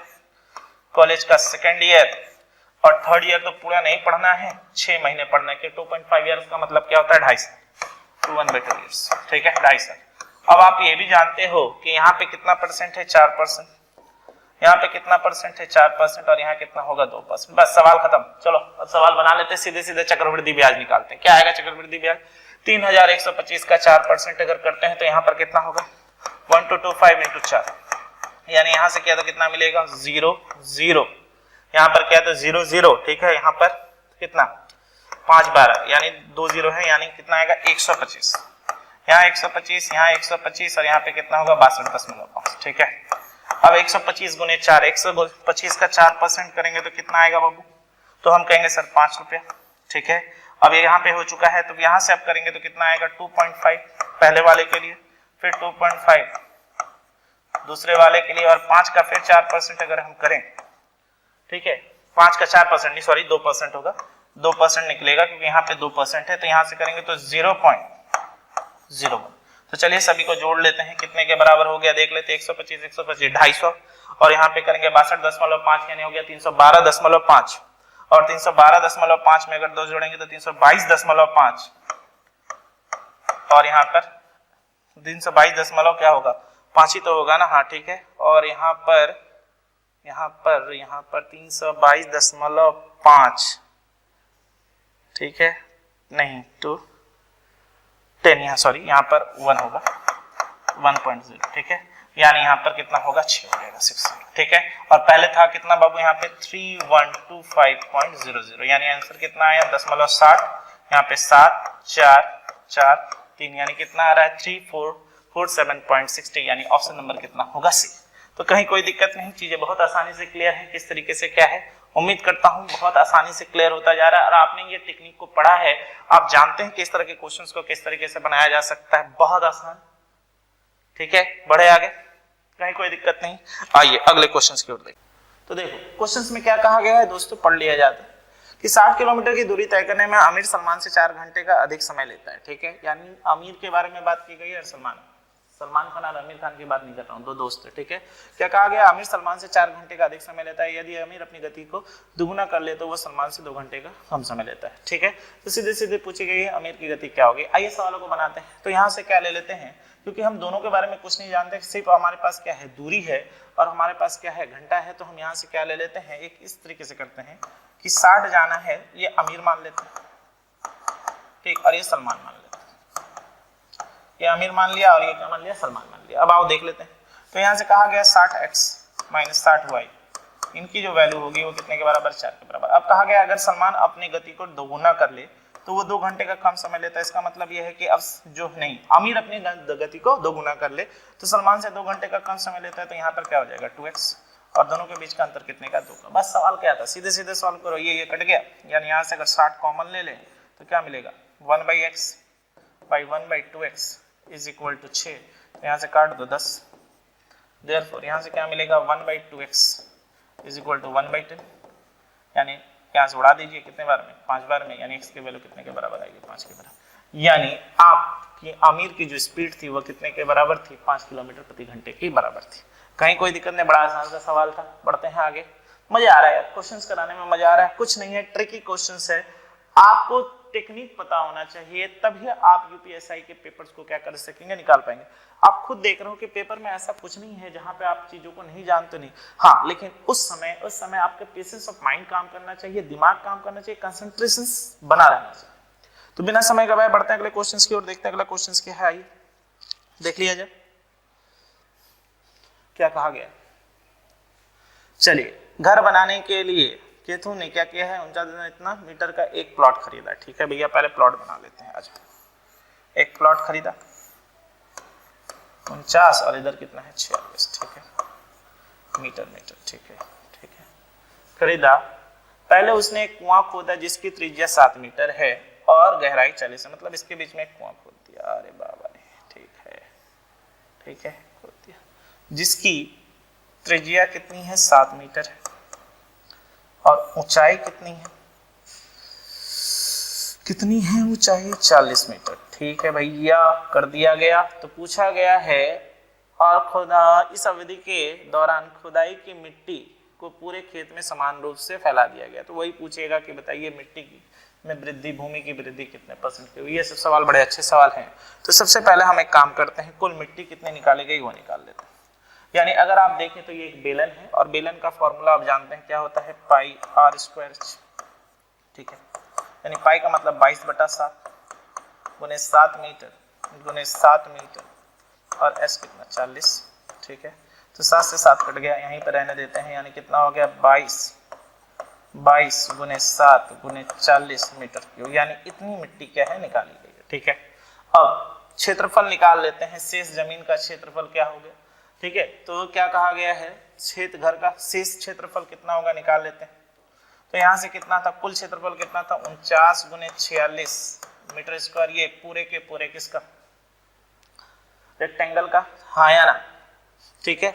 [SPEAKER 1] कॉलेज का सेकेंड ईयर और थर्ड ईयर तो पूरा नहीं पढ़ना है, 6 महीने पढ़ना है, 2.5 ईयर्स का मतलब क्या होता है 2.5 साल, 1/2 ईयर्स, ठीक है, 2.5 साल। अब आप ये भी जानते हो कि यहाँ पे कितना परसेंट है 4%, यहाँ पे कितना परसेंट है 4% और यहाँ कितना होगा 2%। बस सवाल खत्म। चलो अब सवाल बना लेते हैं, सीधे सीधे चक्रवृद्धि ब्याज निकालते हैं। क्या आएगा चक्रवृद्धि ब्याज? 3125 का 4% अगर करते हैं तो यहाँ पर कितना होगा 1225 इंटू 4, यानी यहाँ से क्या तो कितना मिलेगा 0 0, यहाँ पर क्या तो 0 0, ठीक है। यहाँ पर कितना 5 12 यानी 2 0 है, यानी कितना आएगा 125, यहाँ 125, यहाँ 125 और यहाँ पे कितना होगा 62.5, ठीक है। अब 125 गुने 4, 125 का 4% करेंगे तो कितना आएगा बाबू? तो हम कहेंगे सर 5 रुपया, ठीक है। अब ये यहाँ पे हो चुका है, तो यहाँ से अब करेंगे तो कितना आएगा 2.5 पहले वाले के लिए, फिर 2.5 दूसरे वाले के लिए, और 5 का फिर 4% अगर हम करें, ठीक है। 5 का 4% नहीं, सॉरी 2% होगा, 2% निकलेगा क्योंकि यहाँ पे 2% है, तो यहाँ से करेंगे तो 0.01। तो चलिए सभी को जोड़ लेते हैं, कितने के बराबर हो गया देख लेते हैं। 125 125 250, और यहाँ पे करेंगे 62.5 यानी हो गया 312.5, और 312.5 में अगर 2 जोड़ेंगे तो 322.5, और यहाँ पर 322 क्या होगा 5 ही तो होगा ना, हाँ ठीक है। और यहाँ पर 322.5, ठीक है, नहीं 10, यहाँ सॉरी यहाँ पर 1 होगा 1.0, ठीक है, यानी यहाँ पर कितना होगा 6 हो जाएगा 6, ठीक है। और पहले था कितना बाबू यहाँ पे 3125.00, यानी आंसर कितना आया 0.60, यहाँ पे 7 4 4 3, यानी कितना आ रहा है 3447.60, यानी ऑप्शन नंबर कितना होगा सी। तो कहीं कोई दिक्कत नहीं, चीजें बहुत आसानी से क्लियर है किस तरीके से क्या है। उम्मीद करता हूं बहुत आसानी से क्लियर होता जा रहा है, और आपने ये टेक्निक को पढ़ा है, आप जानते हैं किस तरह के क्वेश्चंस को किस तरीके से बनाया जा सकता है, बहुत आसान, ठीक है। बढ़े आगे, कहीं कोई दिक्कत नहीं। आइए अगले क्वेश्चंस की ओर देखिए। तो देखो क्वेश्चंस में क्या कहा गया है दोस्तों, पढ़ लिया जाता है कि 60 किलोमीटर की दूरी तय करने में आमिर सलमान से 4 घंटे का अधिक समय लेता है, ठीक है। यानी आमिर के बारे में बात की गई है, सलमान खान और आमिर खान की बात नहीं कर रहा हूं, दो दोस्त है, ठीक है। क्या कहा गया, आमिर सलमान से 4 घंटे का अधिक समय लेता है, यदि आमिर अपनी गति को दुगुना कर ले तो वो सलमान से 2 घंटे का कम समय लेता है, ठीक है। तो सीधे सीधे पूछी गई है आमिर की गति क्या होगी। आइए सवालों को बनाते हैं। तो यहाँ से क्या ले लेते हैं, क्योंकि हम दोनों के बारे में कुछ नहीं जानते, सिर्फ हमारे पास क्या है दूरी है और हमारे पास क्या है घंटा है, तो हम यहाँ से क्या ले लेते हैं, एक इस तरीके से करते हैं कि 60 जाना है, ये आमिर मान लेते हैं, ठीक, और ये सलमान मान लेते हैं। ये आमिर मान लिया और ये क्या मान लिया, सलमान मान लिया। अब आओ देख लेते हैं। तो यहाँ से कहा गया 60x माइनस 60y, इनकी जो वैल्यू होगी वो कितने के बराबर, 4 के बराबर। अब कहा गया अगर सलमान अपनी गति को दोगुना कर ले तो वो 2 घंटे का कम समय लेता है। इसका मतलब ये है कि अब जो नहीं, आमिर अपनी गति को दोगुना कर ले तो सलमान से 2 घंटे का कम समय लेता है, तो यहाँ पर क्या हो जाएगा 2x, और दोनों के बीच का अंतर कितने का, 2 का। बस सवाल क्या था, सीधे सीधे सॉल्व करो, ये कट गया, यानी यहाँ से अगर 60 कॉमन ले ले तो क्या मिलेगा 1/x by 1/2x is equal to 6, यहाँ से काट दो 10, देयरफॉर यहाँ से क्या मिलेगा 1/2x इज इक्वल टू 1/10, यानी यहाँ से उड़ा दीजिए कितने बार में, 5 बार में, यानी x की वैल्यू कितने के बराबर आएगी, 5 के बराबर। यानी आपकी आमिर की जो स्पीड थी वो कितने के बराबर थी, 5 किलोमीटर प्रति घंटे की बराबर थी। कहीं कोई दिक्कत नहीं, बड़ा आसान सा सवाल था। बढ़ते हैं आगे, मजा आ रहा है क्वेश्चंस कराने में, मजा आ रहा है, कुछ नहीं है, ट्रिकी क्वेश्चंस है, आपको टेक्निक पता होना चाहिए, तभी आप यूपीएसआई के पेपर्स को क्या कर सकेंगे, निकाल पाएंगे। आप खुद देख रहे हो कि पेपर में ऐसा कुछ नहीं है जहां पे आप चीजों को नहीं जानते नहीं, हाँ, लेकिन उस समय आपके पेशेंस ऑफ माइंड काम करना चाहिए, दिमाग काम करना चाहिए, कंसंट्रेशन बना रहना चाहिए। तो बिना समय गवाए बढ़ते हैं अगले क्वेश्चंस की ओर, देखते हैं अगला क्वेश्चंस क्या है, आइए देख लिया जाए क्या कहा गया। चलिए, घर बनाने के लिए केतु ने क्या किया है, 49 इतना मीटर का एक प्लॉट खरीदा, ठीक है भैया, पहले प्लॉट बना लेते हैं। आज एक प्लॉट खरीदा 49 और इधर कितना है 46, ठीक है, मीटर, ठीक है, खरीदा। पहले उसने एक कुआं खोदा जिसकी त्रिज्या 7 मीटर है और गहराई 40 है, मतलब इसके बीच में एक कुआं खोद दिया, अरे बाबा रे, ठीक है, खोद दिया, जिसकी त्रिज्या कितनी है 7 मीटर है और ऊंचाई कितनी है ऊंचाई 40 मीटर, ठीक है भैया, कर दिया गया। तो पूछा गया है और खुदा इस अवधि के दौरान खुदाई की मिट्टी को पूरे खेत में समान रूप से फैला दिया गया, तो वही पूछेगा कि बताइए मिट्टी की में वृद्धि, भूमि की वृद्धि कितने % की हुई। ये सब सवाल बड़े अच्छे सवाल हैं। तो सबसे पहले हम एक काम करते हैं, कुल मिट्टी कितनी निकाली गई वो निकाल लेते हैं। यानी अगर आप देखें तो ये एक बेलन है और बेलन का फॉर्मूला आप जानते हैं क्या होता है, पाई आर स्क्वायर, ठीक है। यानी पाई का मतलब 22/7 गुने 7 मीटर गुने 7 मीटर और एस कितना 40, ठीक है। तो 7 से 7 कट गया, यहीं पर रहने देते हैं, यानी कितना हो गया 22 गुने 7 गुने 40 मीटर क्यूब, यानी इतनी मिट्टी क्या है निकाली गई है, ठीक है। अब क्षेत्रफल निकाल लेते हैं, शेष जमीन का क्षेत्रफल क्या हो गया, ठीक है। तो क्या कहा गया है, क्षेत्र घर का शेष क्षेत्रफल कितना होगा निकाल लेते हैं। तो यहाँ से कितना था, कुल क्षेत्रफल कितना था 49 गुने 46 मीटर स्क्वायर, ये पूरे के पूरे किसका, रेक्टेंगल का, हाँ या ना, ठीक है।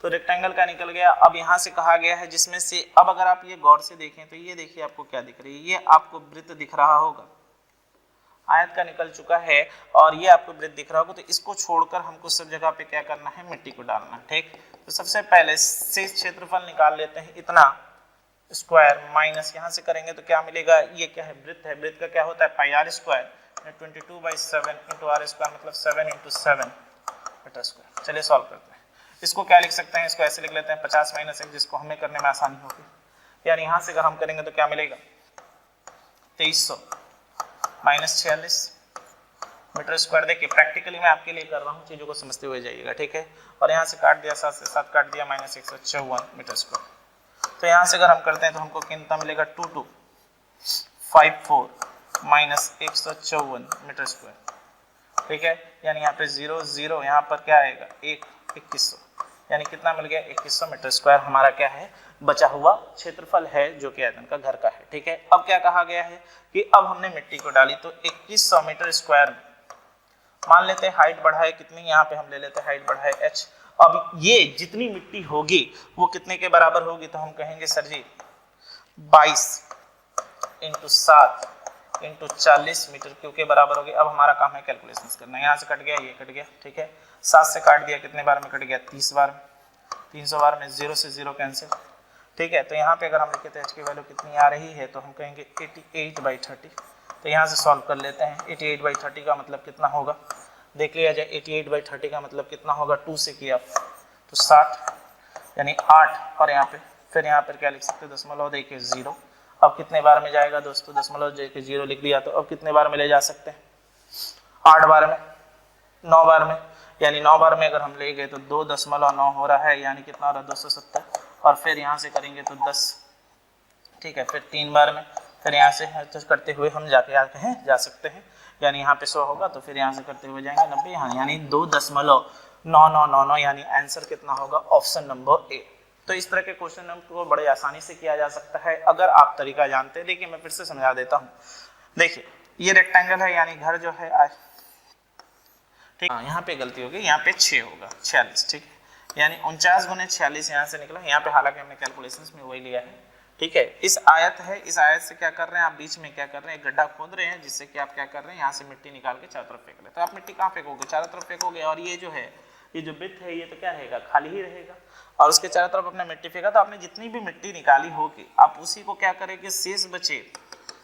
[SPEAKER 1] तो रेक्टेंगल का निकल गया। अब यहाँ से कहा गया है जिसमें से, अब अगर आप ये गौर से देखें तो ये देखिए आपको क्या दिख रही है, ये आपको वृत्त दिख रहा होगा, आयत का निकल चुका है और ये आपको वृत्त दिख रहा होगा। तो इसको छोड़कर हमको सब जगह पे क्या करना है, मिट्टी को डालना, ठीक। तो सबसे पहले शेष क्षेत्रफल निकाल लेते हैं, इतना स्क्वायर माइनस यहाँ से करेंगे तो क्या मिलेगा, ये क्या है, वृत्त है, वृत्त का क्या होता है pi r square, 22/7 into r square मतलब 7 × 7 मीटर स्क्वायर। चलिए सॉल्व करते हैं, इसको क्या लिख सकते हैं, इसको ऐसे लिख लेते हैं 50 - 1 जिसको हमें करने में आसानी होगी। यानी यहाँ से अगर हम करेंगे तो क्या मिलेगा 2300 - 46 मीटर स्क्वायर। देखिए प्रैक्टिकली मैं आपके लिए कर रहा हूँ, चीजों को समझते हुए जाइएगा, ठीक है। और यहाँ से काट दिया, 7 से 7 काट दिया, -154 मीटर स्क्वायर। तो यहाँ से अगर हम करते हैं तो हमको कितना मिलेगा 2254 - 154 मीटर स्क्वायर, ठीक है। यानी यहाँ पे 0 0, यहाँ पर क्या आएगा 1 2100, यानी कितना मिल गया 2100 मीटर स्क्वायर हमारा क्या है बचा हुआ क्षेत्रफल है, जो कि आयतन का घर का है, ठीक है। अब क्या कहा गया है कि अब हमने मिट्टी को डाली तो 2100 मीटर स्क्वायर, मान लेते हैं हाइट बढ़ाए कितनी, यहाँ पे हम ले लेते हैं हाइट बढ़ाए h। अब ये जितनी मिट्टी होगी वो कितने के बराबर होगी, तो हम कहेंगे सर जी 22 × 7 × 40 मीटर क्यूब के बराबर होगी। अब हमारा काम है कैलकुलेशंस करना, यहाँ से कट गया, ये कट गया, ठीक है। 7 से काट दिया, कितने बार में कट गया 30 बार में, 300 बार में 0 से 0 कैंसिल, ठीक है। तो यहाँ पे अगर हम लिखे तो h की वैल्यू कितनी आ रही है, तो हम कहेंगे 88/30। तो यहाँ से सॉल्व कर लेते हैं, 88/30 का मतलब कितना होगा, देख लिया जाए, 88/30 का मतलब कितना होगा, 2 से किया तो 60, यानी 8, और यहाँ पे फिर यहाँ पर क्या लिख सकते हैं, दशमलव देखिए 0। अब कितने बार में जाएगा दोस्तों, दशमलव देके 0 लिख दिया, तो अब कितने बार में ले जा सकते हैं, 8 बार में, 9 बार में, यानी 9 बार में अगर हम ले गए तो 2.9 हो रहा है, यानी कितना हो रहा है 270, और फिर यहाँ से करेंगे तो 10, ठीक है। फिर 3 बार में, फिर यहाँ से करते हुए हम जाके जा सकते हैं, यानी यहाँ पे 100 होगा, तो फिर यहाँ से करते हुए जाएंगे 90, यहाँ यानी 2.9999, यानी आंसर कितना होगा, ऑप्शन नंबर ए। तो इस तरह के क्वेश्चन को बड़े आसानी से किया जा सकता है अगर आप तरीका जानते हैं। देखिए मैं फिर से समझा देता हूँ, देखिए ये रेक्टेंगल है, यानी घर जो है ठीक, यहाँ पे गलती होगी, यहाँ पे 6 होगा 46, ठीक है। यानी 49 गुने 46 यहाँ से निकला, यहाँ पे हालांकि हमने कैलकुलेशंस में वही लिया है, ठीक है। इस आयत है, इस आयत से क्या कर रहे हैं आप, बीच में क्या कर रहे हैं, गड्ढा खोद रहे हैं, जिससे कि आप क्या कर रहे हैं, यहाँ से मिट्टी निकाल के चारों तरफ फेंक रहे हैं। तो आप मिट्टी कहाँ फेंकोगे, चारों तरफ फेंकोगे, और ये जो है, ये जो वृत्त है, ये तो क्या रहेगा, खाली ही रहेगा, और उसके चारों तरफ अपने मिट्टी फेंका। तो आपने जितनी भी मिट्टी निकाली होगी, आप उसी को क्या करेंगे, शेष बचे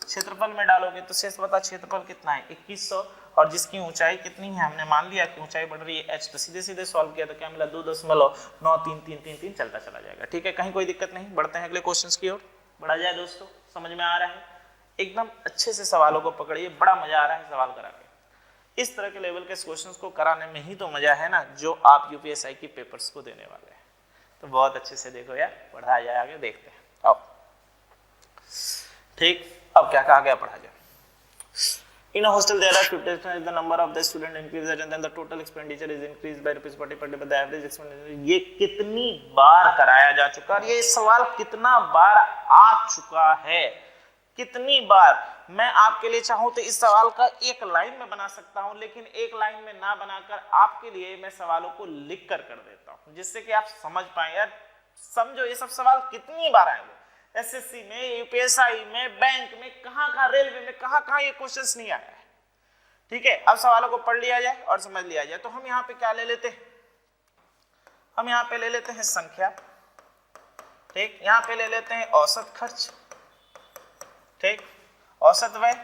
[SPEAKER 1] क्षेत्रफल में डालोगे, तो शेष बता क्षेत्रफल कितना है 2100, और जिसकी ऊंचाई कितनी है, हमने मान लिया कि ऊंचाई बढ़ रही है h, तो सीधे सीधे सॉल्व किया तो क्या मिला 2.9333 चलता चला जाएगा, ठीक है। कहीं कोई दिक्कत नहीं, बढ़ते हैं अगले क्वेश्चंस की ओर, बढ़ा जाए दोस्तों, समझ में आ रहा है, एकदम अच्छे से सवालों को पकड़िए, बड़ा मजा आ रहा है सवाल करा के। इस तरह के लेवल के क्वेश्चंस को कराने में ही तो मजा है ना, जो आप यूपीएसआई की पेपर्स को देने वाले हैं। तो बहुत अच्छे से देखो यार, बढ़ा जाए आगे, देखते हैं अब, ठीक। अब क्या कहा गया, पढ़ा जाए। In a hostel there are 50, if the number of the student increases and then the total expenditure is increased by ₹40 per day, but the average expenditure, ये कितनी बार कराया जा चुका है, ये सवाल कितना बार आ चुका है, कितनी बार। मैं आपके लिए चाहूं तो इस सवाल का एक लाइन में बना सकता हूं, लेकिन एक लाइन में ना बनाकर आपके लिए मैं सवालों को लिख कर देता हूं, जिससे कि आप समझ पाए यार, समझो ये सब सवाल कितनी बार आएंगे एसएससी में, यूपीएसआई में, बैंक में, कहां रेलवे में, कहां ये क्वेश्चंस नहीं आया है, ठीक है। अब सवालों को पढ़ लिया जाए और समझ लिया जाए, तो हम यहाँ पे क्या ले लेते हैं, हम यहाँ पे ले लेते हैं संख्या, ठीक, यहाँ पे ले लेते हैं औसत खर्च, ठीक, औसत व्यय,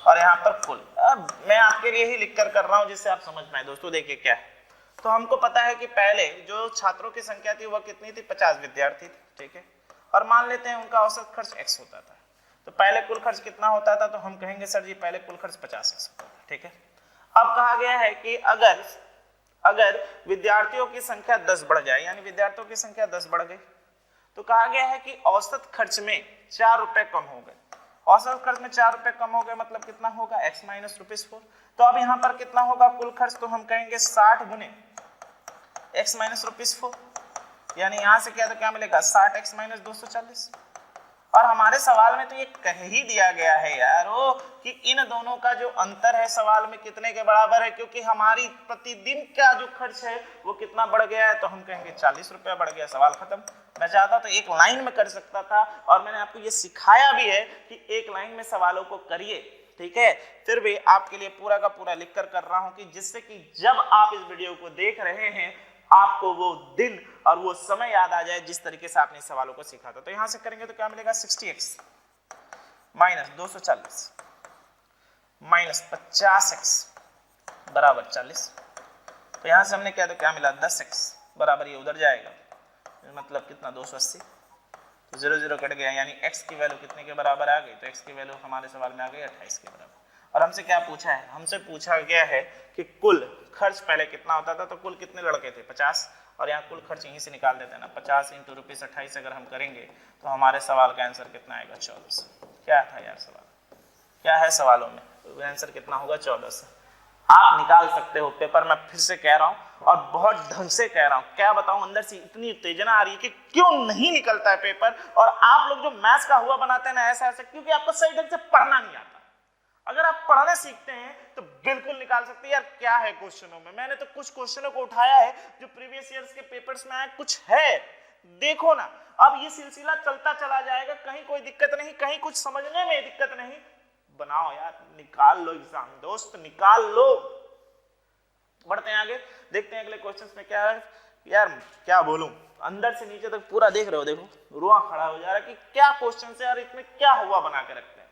[SPEAKER 1] और यहाँ पर कुल। अब मैं आपके लिए ही लिख कर रहा हूं जिससे आप समझ पाए दोस्तों। देखिए क्या है, तो हमको पता है कि पहले जो छात्रों की संख्या थी वह कितनी थी, 50 विद्यार्थी थे, ठीक है। और मान लेते हैं उनका औसत खर्च x होता था, तो पहले कुल खर्च कितना होता था, तो हम कहेंगे सर जी पहले कुल खर्च 50x होता था, ठीक है। अब कहा गया है कि अगर विद्यार्थियों की संख्या 10 बढ़ जाए, यानी विद्यार्थियों की संख्या 10 बढ़ गई, तो कहा गया है कि औसत खर्च में 4 रुपए कम हो गए। औसत खर्च में 4 रुपए कम हो गए मतलब कितना होगा, x माइनस ₹4। तो अब यहाँ पर कितना होगा कुल खर्च, तो हम कहेंगे 60 गुने x माइनस ₹4, यानी यहाँ से क्या तो क्या मिलेगा 60x माइनस 240। और हमारे सवाल में तो ये कह ही दिया गया है यार वो कि इन दोनों का जो अंतर है सवाल में कितने के बराबर है, क्योंकि हमारी प्रतिदिन का जो खर्च है वो कितना बढ़ गया है, तो हम कहेंगे 40 रुपया बढ़ गया, सवाल खत्म। मैं चाहता तो एक लाइन में कर सकता था, और मैंने आपको ये सिखाया भी है कि एक लाइन में सवालों को करिए, ठीक है। फिर भी आपके लिए पूरा का पूरा लिख कर रहा हूं कि जिससे कि जब आप इस वीडियो को देख रहे हैं आपको वो दिन और वो समय याद आ जाए जिस तरीके से आपने सवालों को सीखा था। तो यहां से करेंगे तो क्या मिलेगा, 60x माइनस 240 माइनस 50x बराबर 40। तो यहां से हमने क्या तो क्या मिला 10x बराबर, ये उधर जाएगा मतलब कितना 280, तो 0 0 कट गया, यानी x की वैल्यू कितने के बराबर आ गई, तो x की वैल्यू हमारे सवाल में आ गई 28 के बराबर। और हमसे क्या पूछा है, हमसे पूछा गया है कि कुल खर्च पहले कितना होता था, तो कुल कितने लड़के थे 50, और यहाँ कुल खर्च यहीं से निकाल देते हैं ना, 50 इंटू ₹28 अगर हम करेंगे तो हमारे सवाल का आंसर कितना आएगा 1400। क्या था यार सवाल, क्या है सवालों में, तो आंसर कितना होगा 1400। आप निकाल सकते हो पेपर, मैं फिर से कह रहा हूँ और बहुत ढंग से कह रहा हूँ, क्या बताऊं अंदर से इतनी उत्तेजना आ रही है कि क्यों नहीं निकलता है पेपर। और आप लोग जो मैथ्स का हुआ बनाते हैं ना ऐसा ऐसा, क्योंकि आपको सही ढंग से पढ़ना नहीं आता। अगर आप पढ़ना सीखते हैं तो बिल्कुल निकाल सकते हैं। यार क्या है क्वेश्चनों में, मैंने तो कुछ क्वेश्चनों को उठाया है जो प्रीवियस ईयर्स के पेपर्स में आया, कुछ है देखो ना। अब ये सिलसिला चलता चला जाएगा, कहीं कोई दिक्कत नहीं, कहीं कुछ समझने में दिक्कत नहीं, बनाओ यार, निकाल लो एग्जाम दोस्त, निकाल लो। बढ़ते हैं आगे, देखते हैं अगले क्वेश्चंस में क्या है। यार क्या बोलूं, अंदर से नीचे तक पूरा देख रहे हो, देखो रुआ खड़ा हो जा रहा है कि क्या क्वेश्चन है और इसमें क्या हुआ बना के रखते हैं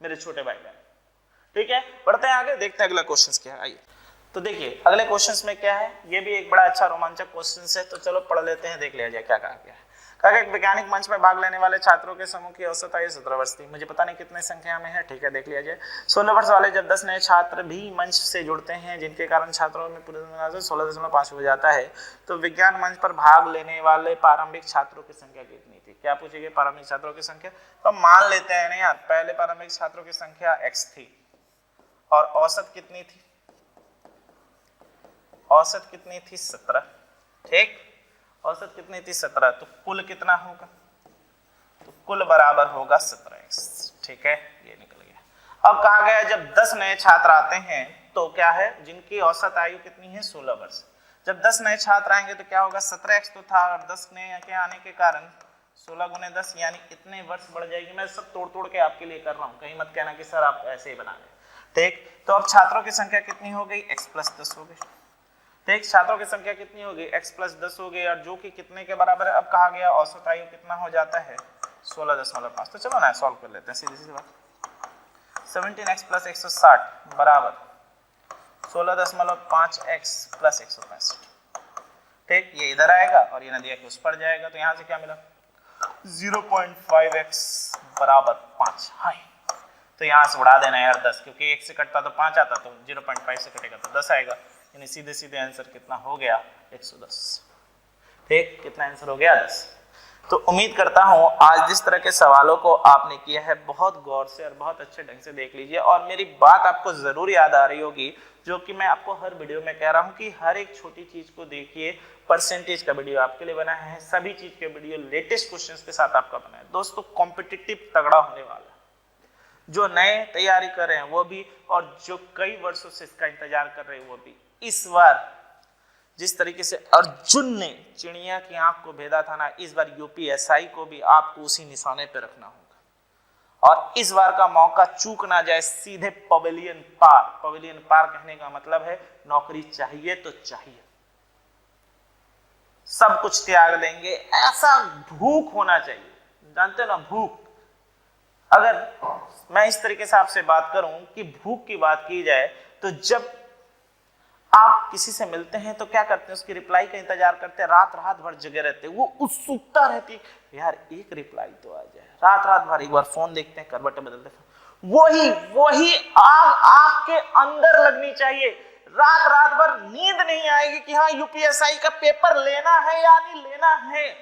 [SPEAKER 1] मेरे छोटे भाई बहन, ठीक है। बढ़ते हैं आगे, देखते हैं अगला क्वेश्चंस क्या है। आइए तो देखिए अगले क्वेश्चंस में क्या है, ये भी एक बड़ा अच्छा रोमांचक क्वेश्चन है, तो चलो पढ़ लेते हैं, देख लिया जाए क्या कहा गया है। कहा एक वैज्ञानिक मंच में भाग लेने वाले छात्रों के समूह की औसत आयु 17 वर्ष थी। मुझे पता नहीं कितने संख्या में है, ठीक है देख लिया जाए। 16 वर्ष वाले जब 10 नए छात्र भी मंच से जुड़ते हैं जिनके कारण छात्रों में पूरे 16.5 हो जाता है, तो विज्ञान मंच पर भाग लेने वाले प्रारंभिक छात्रों की संख्या कितनी थी। क्या पूछेगी, प्रारंभिक छात्रों की संख्या। तो मान लेते हैं ना यार, पहले प्रारंभिक छात्रों की संख्या x थी और औसत कितनी थी, औसत कितनी थी 17, ठीक, औसत कितनी थी 17, तो कुल कितना होगा, तो कुल बराबर होगा 17x, ठीक है, ये निकल गया। अब कहा गया जब 10 नए छात्र आते हैं तो क्या है, जिनकी औसत आयु कितनी है 16 वर्ष। जब 10 नए छात्र आएंगे तो क्या होगा, 17x तो था और 10 नए के आने के कारण 16 गुने 10 यानी इतने वर्ष बढ़ जाएगी। मैं सब तोड़ तोड़ के आपके लिए कर रहा हूँ, कहीं मत कहना कि सर आप ऐसे ही बना रहे, ठीक। तो अब छात्रों की संख्या कितनी हो गई, x + 10 हो गई, ठीक। छात्रों की संख्या कितनी हो गई, x + 10 हो गई, और जो कि कितने के बराबर है। अब कहा गया औसत आयु कितना हो जाता है 16.5। तो चलो ना सॉल्व कर लेते हैं सीधी सी बात। 17x + 160 बराबर 16.5x + 165, ठीक। ये इधर आएगा और ये नदिया के उस पर जाएगा, तो यहाँ से क्या मिला 0.5x बराबर 5। हाँ तो यहाँ से उड़ा देना यार 10, क्योंकि 1 से कटता तो 5 आता, तो 0.5 से कटेगा तो 10 आएगा, यानी सीधे सीधे आंसर कितना हो गया 110, ठीक। कितना आंसर हो गया 10। तो उम्मीद करता हूं आज जिस तरह के सवालों को आपने किया है बहुत गौर से और बहुत अच्छे ढंग से देख लीजिए, और मेरी बात आपको जरूर याद आ रही होगी जो कि मैं आपको हर वीडियो में कह रहा हूं कि हर एक छोटी चीज को देखिए। परसेंटेज का वीडियो आपके लिए बना है, सभी चीज के वीडियो लेटेस्ट क्वेश्चंस के साथ आपका बना है। दोस्तों कॉम्पिटिटिव तगड़ा होने वाला है, जो नए तैयारी कर रहे हैं वो भी, और जो कई वर्षों से इसका इंतजार कर रहे हैं वो भी। इस बार जिस तरीके से अर्जुन ने चिड़िया की आंख को भेदा था ना, इस बार यूपीएसआई को भी आपको उसी निशाने पे रखना होगा, और इस बार का मौका चूक ना जाए, सीधे पवेलियन पार। पवेलियन पार कहने का मतलब है नौकरी चाहिए तो चाहिए, सब कुछ त्याग देंगे, ऐसा भूख होना चाहिए, जानते हो ना भूख। अगर मैं इस तरीके से आपसे बात करूं कि भूख की बात की जाए, तो जब आप किसी से मिलते हैं तो क्या करते हैं, उसकी रिप्लाई का इंतजार करते हैं, रात रात भर जगे रहते हैं, वो उत्सुकता रहती है यार एक रिप्लाई तो आ जाए, रात रात भर एक बार फोन देखते हैं, करवटें बदलते हैं। वही आग आपके अंदर लगनी चाहिए। रात रात भर नींद नहीं आएगी कि हाँ यूपीएसआई का पेपर लेना है या नहीं लेना है,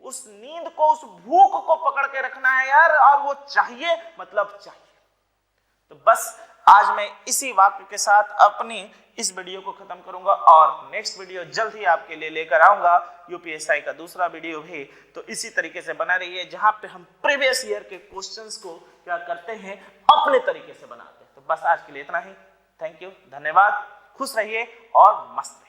[SPEAKER 1] उस नींद को, उस भूख को पकड़ के रखना है यार, और वो चाहिए मतलब चाहिए। तो बस आज मैं इसी वाक्य के साथ अपनी इस वीडियो को खत्म करूंगा और नेक्स्ट वीडियो जल्द ही आपके लिए लेकर आऊंगा, यूपीएसआई का दूसरा वीडियो भी। तो इसी तरीके से बना रहिए जहां पे हम प्रीवियस ईयर के क्वेश्चंस को क्या करते हैं, अपने तरीके से बनाते हैं। तो बस आज के लिए इतना ही। थैंक यू, धन्यवाद, खुश रहिए और मस्त रहिए।